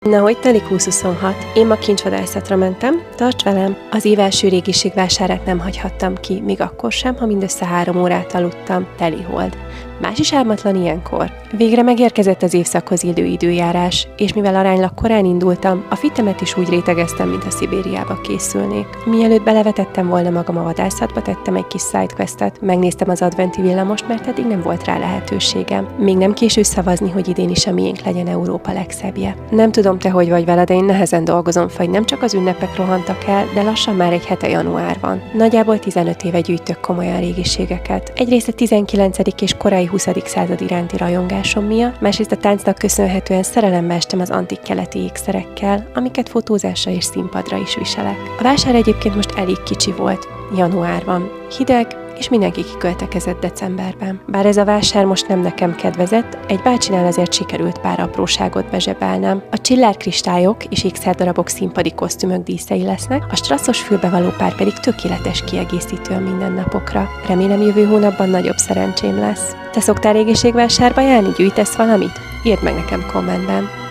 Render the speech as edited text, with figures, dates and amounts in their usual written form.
Na, hogy telik 2026? Én ma kincsvadászatra mentem, tarts velem! Az év első régiségvásárát nem hagyhattam ki, még akkor sem, ha mindössze 3 órát aludtam, teli hold. Más is álmatlan ilyenkor. Végre megérkezett az évszakhoz illő időjárás, és mivel aránylag korán indultam, a fitemet is úgy rétegeztem, mint a Szibériába készülnék. Mielőtt belevetettem volna magam a vadászatba, tettem egy kis sidequestet, megnéztem az adventi villamost, mert eddig nem volt rá lehetőségem. Még nem késő szavazni, hogy idén is a miénk legyen Európa legszebbje. Nem tudom, te hogy vagy vele, de én nehezen dolgozom fel, hogy nem csak az ünnepek rohantak el, de lassan már egy hete január van. Nagyjából 15 éve gyűjtök komolyan régiségeket. Egyrészt a 19. és korai 20. század iránti rajongásom miatt, másrészt a táncnak köszönhetően szerelembe estem az antik keleti ékszerekkel, amiket fotózásra és színpadra is viselek. A vásár egyébként most elég kicsi volt. Január van. Hideg, és mindenki kiköltekezett decemberben. Bár ez a vásár most nem nekem kedvezett, egy bácsinál azért sikerült pár apróságot bezsebelnem. A csillárkristályok és ékszerdarabok színpadi kosztümök díszei lesznek, a strasszos fülbevaló pár pedig tökéletes kiegészítő a mindennapokra. Remélem jövő hónapban nagyobb szerencsém lesz. Te szoktál régiségvásárba járni, gyűjtesz valamit? Írd meg nekem kommentben.